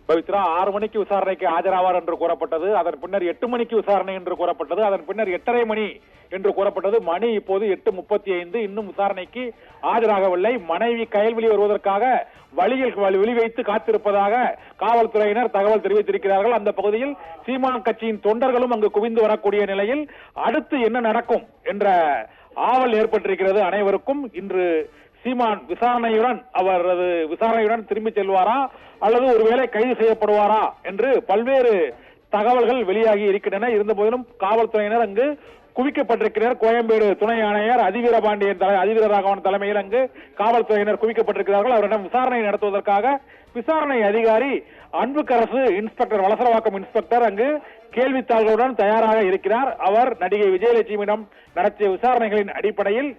பவித்ரா 6 மணிக்கு விசாரணைக்கு ஆஜராவார் என்று கூறப்பட்டது. அதன் பின்னர் 8 மணிக்கு விசாரணை என்று கூறப்பட்டது. அதன் பின்னர் 8:30 மணி என்று கூறப்பட்டது. மணி இப்போது 8:35. இன்னும் விசாரணைக்கு ஆஜராகவில்லை. மனைவி கயல்விழி வருவதற்காக வழியில் வெளிவைத்து காத்திருப்பதாக காவல்துறையினர் தகவல் தெரிவித்திருக்கிறார்கள். அந்த பகுதியில் சீமான் கட்சியின் தொண்டர்களும் அங்கு குவிந்து வரக்கூடிய நிலையில் அடுத்து என்ன நடக்கும் என்ற ஆவல் ஏற்பட்டிருக்கிறது அனைவருக்கும். இன்று சீமான் விசாரணையுடன் திரும்பி செல்வாரா அல்லது ஒருவேளை கைது செய்யப்படுவாரா என்று பல்வேறு தகவல்கள் வெளியாகி இருக்கின்றன. இருந்த போதிலும் காவல்துறையினர் அங்கு குவிக்கப்பட்டிருக்கிறார். கோயம்பேடு துணை ஆணையர் அதிவீரராகவன் தலைமையில் அங்கு காவல்துறையினர் குவிக்கப்பட்டிருக்கிறார்கள். அவரிடம் விசாரணை நடத்துவதற்காக விசாரணை அதிகாரி அன்புக்கரசு இன்ஸ்பெக்டர் வலசரவாக்கம் இன்ஸ்பெக்டர் அங்கு கேள்வித்தாள்களுடன் தயாராக இருக்கிறார். அவர் நடிகை விஜயலட்சுமியிடம் நடத்திய விசாரணைகளின் அடிப்படையில்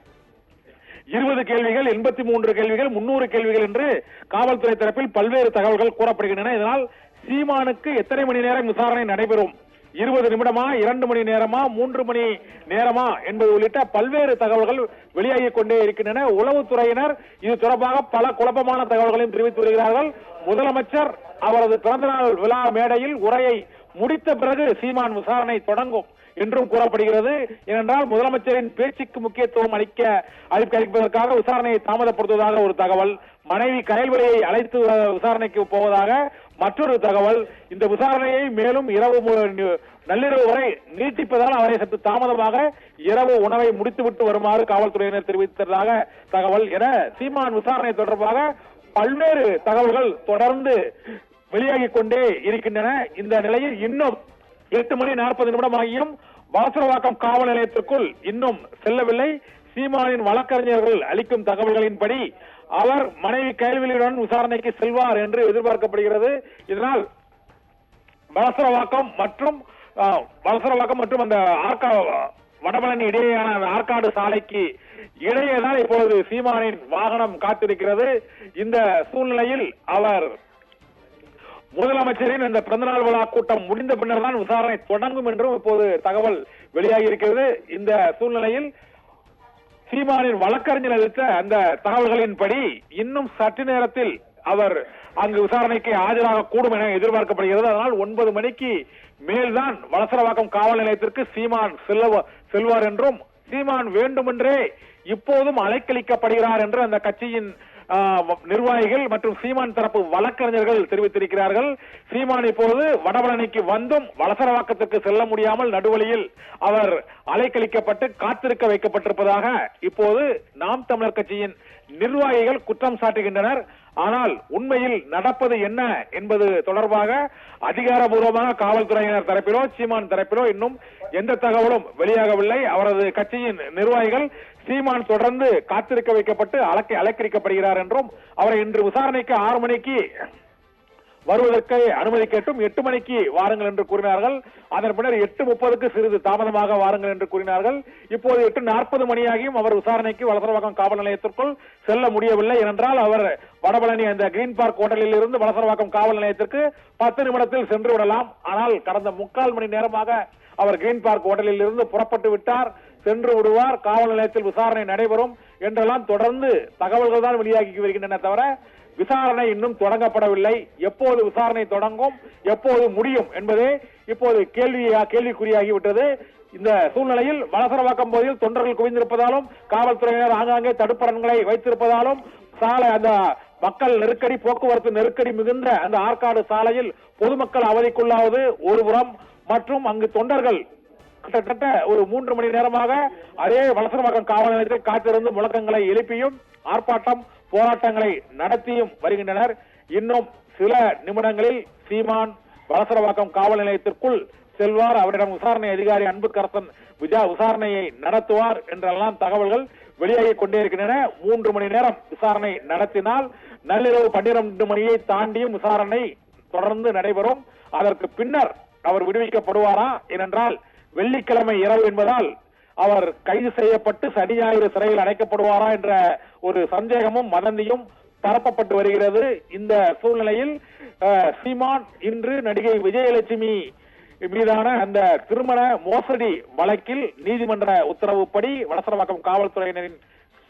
20 கேள்விகள், 83 கேள்விகள், 300 கேள்விகள் என்று காவல்துறை தரப்பில் பல்வேறு தகவல்கள் கூறப்படுகின்றன. இதனால் சீமானுக்கு எத்தனை மணி நேரம் விசாரணை நடைபெறும், 20 நிமிடமா, 2 மணி நேரமா, 3 மணி நேரமா என்பது உள்ளிட்ட பல்வேறு தகவல்கள் வெளியாகிக் கொண்டே இருக்கின்றன. உளவுத்துறையினர் இது தொடர்பாக பல குழப்பமான தகவல்களையும் தெரிவித்து வருகிறார்கள். முதலமைச்சர் அவரது பிறந்தநாள் விழா மேடையில் உரையை முடித்த பிறகு சீமான் விசாரணை தொடங்கும் என்றும் கூறப்படுகிறது. ஏனென்றால் முதலமைச்சரின் பேச்சுக்கு முக்கியத்துவம் அளிப்பதற்காக விசாரணையை தாமதப்படுத்துவதாக ஒரு தகவல், மனைவி கயல்விழியை அழைத்து விசாரணைக்கு போவதாக மற்றொரு தகவல். இந்த விசாரணையை மேலும் நள்ளிரவு வரை நீட்டிப்பதால் அவரை சற்று தாமதமாக இரவு உணவை முடித்துவிட்டு வருமாறு காவல்துறையினர் தெரிவித்ததாக தகவல் என சீமான் விசாரணை தொடர்பாக பல்வேறு தகவல்கள் தொடர்ந்து வெளியாகிக் கொண்டே இருக்கின்றன. இந்த நிலையில் இன்னும் 8:40 ஆகியும் வலசரவாக்கம் காவல் நிலையத்திற்குள் இன்னும் செல்லவில்லை. சீமானின் வழக்கறிஞர்கள் அளிக்கும் தகவல்களின்படி அவர் மனைவி கயல்விழியுடன் விசாரணைக்கு செல்வார் என்று எதிர்பார்க்கப்படுகிறது. இதனால் வலசரவாக்கம் மற்றும் அந்த வடபழனி இடையேயான ஆற்காடு சாலைக்கு இடையேதான் இப்பொழுது சீமானின் வாகனம் காத்திருக்கிறது. இந்த சூழ்நிலையில் அவர் முதலமைச்சரின் இந்த பிறந்தநாள் விழா கூட்டம் முடிந்த பின்னர் தான் விசாரணை தொடங்கும் என்றும் இப்போது தகவல் வெளியாகி இருக்கிறது. இந்த சூழ்நிலையில் சீமானின் வழக்கறிஞர் அளித்த அந்த தகவல்களின்படி இன்னும் சற்று நேரத்தில் அவர் அங்கு விசாரணைக்கு ஆஜராக கூடும் என எதிர்பார்க்கப்படுகிறது. அதனால் 9 மணிக்கு மேல்தான் வலசரவாக்கம் காவல் நிலையத்திற்கு சீமான் செல்வார் என்றும், சீமான் வேண்டுமென்றே இப்போதும் அலைக்கழிக்கப்படுகிறார் என்று அந்த கட்சியின் நிர்வாகிகள் மற்றும் சீமான் தரப்பு வழக்கறிஞர்கள் தெரிவித்திருக்கிறார்கள். சீமான் இப்போது வடபழனிக்கு வந்தும் வலசரவாக்கத்திற்கு செல்ல முடியாமல் நடுவழியில் அவர் அலைக்கழிக்கப்பட்டு காத்திருக்க வைக்கப்பட்டிருப்பதாக இப்போது நாம் தமிழர் கட்சியின் நிர்வாகிகள் குற்றம் சாட்டுகின்றனர். ஆனால் உண்மையில் நடப்பது என்ன என்பது தொடர்பாக அதிகாரபூர்வமாக காவல்துறையினர் தரப்பிலோ சீமான் தரப்பிலோ இன்னும் எந்த தகவலும் வெளியாகவில்லை. அவரது கட்சியின் நிர்வாகிகள் சீமான் தொடர்ந்து காத்திருக்க வைக்கப்பட்டு அலைக்கழிக்கப்படுகிறார் என்றும், அவரை இன்று விசாரணைக்கு 6 மணிக்கு வருவதற்கு அனுமதி கேட்டும் 8 மணிக்கு வாருங்கள் என்று கூறினார்கள். அதன் பின்னர் 8:30 சிறிது தாமதமாக வாருங்கள் என்று கூறினார்கள். இப்போது 8:40 மணியாகியும் அவர் விசாரணைக்கு வலசரவாக்கம் காவல் நிலையத்திற்குள் செல்ல முடியவில்லை. ஏனென்றால் அவர் வடபழனி அந்த கிரீன் பார்க் ஹோட்டலில் இருந்து வலசரவாக்கம் காவல் நிலையத்திற்கு 10 நிமிடத்தில் சென்று விடலாம். ஆனால் கடந்த 3/4 மணி நேரமாக அவர் கிரீன் பார்க் ஹோட்டலில் இருந்து புறப்பட்டு விட்டார், சென்று விடுவார், காவல் நிலையத்தில் விசாரணை நடைபெறும் என்றெல்லாம் தொடர்ந்து தகவல்கள் தான் வெளியாகி வருகின்றன. தவிர விசாரணை இன்னும் தொடங்கப்படவில்லை. எப்போது விசாரணை தொடங்கும், எப்போது முடியும் என்பதே இப்போது கேள்விக்குறியாகிவிட்டது. இந்த சூழ்நிலையில் வலசரவாக்கம் பகுதியில் தொண்டர்கள் குவிந்திருப்பதாலும் காவல்துறையினர் ஆங்காங்கே தடுப்பரன்களை வைத்திருப்பதாலும் சாலை அந்த மக்கள் நெருக்கடி, போக்குவரத்து நெருக்கடி மிகுந்த அந்த ஆற்காடு சாலையில் பொதுமக்கள் அவதிக்குள்ளாவது ஒரு புறம், மற்றும் அங்கு தொண்டர்கள் கிட்டத்தட்ட ஒரு 3 மணி நேரமாக அதே வலசரவாக்கம் காவல் நிலையத்தில் காத்திருந்து முழக்கங்களை எழுப்பியும் ஆர்ப்பாட்டம் போராட்டங்களை நடத்தியும் வருகின்றனர். இன்னும் சில நிமிடங்களில் சீமான் வலசரவாக்கம் காவல் நிலையத்திற்குள் செல்வார். அவரிடம் விசாரணை அதிகாரி அன்புக்கரசன் விசாரணையை நடத்துவார் என்றெல்லாம் தகவல்கள் வெளியாகிக் கொண்டே இருக்கின்றன. 3 மணி நேரம் விசாரணை நடத்தினால் நள்ளிரவு 12 மணியை தாண்டியும் விசாரணை தொடர்ந்து நடைபெறும். அதற்கு பின்னர் அவர் விடுவிக்கப்படுவாரா? ஏனென்றால் வெள்ளிக்கிழமை இரவு என்பதால் அவர் கைது செய்யப்பட்டு சனி ஞாயிறு சிறையில் அடைக்கப்படுவாரா என்ற ஒரு சந்தேகமும் வதந்தியும் பரப்பப்பட்டு வருகிறது. இந்த சூழ்நிலையில் சீமான் இன்று நடிகை விஜயலட்சுமி மீதான அந்த திருமண மோசடி வழக்கில் நீதிமன்ற உத்தரவுப்படி வலசரவாக்கம் காவல்துறையினரின்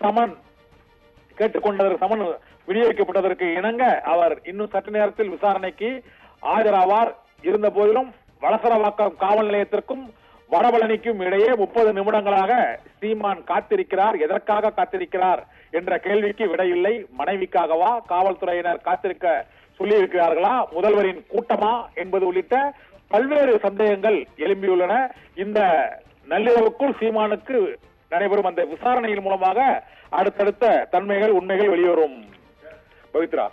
சமன் விநியோகிக்கப்பட்டதற்கு இணங்க அவர் இன்னும் சற்று நேரத்தில் விசாரணைக்கு ஆஜராவார். இருந்த போதிலும் வளசரவாக்கம் காவல் நிலையத்திற்கும் வடபழனிக்கும் இடையே 30 நிமிடங்களாக சீமான் காத்திருக்கிறார். எதற்காக காத்திருக்கிறார் என்ற கேள்விக்கு விடையில்லை. மனைவிக்காகவா, காவல்துறையினர் காத்திருக்க சொல்லியிருக்கிறார்களா, முதல்வரின் கூட்டமா என்பது உள்ளிட்ட பல்வேறு சந்தேகங்கள் எழும்பியுள்ளன. இந்த நள்ளிரவுக்குள் சீமானுக்கு நடைபெறும் அந்த விசாரணையின் மூலமாக அடுத்தடுத்த தன்மைகள், உண்மைகள் வெளிவரும். பவித்ரா.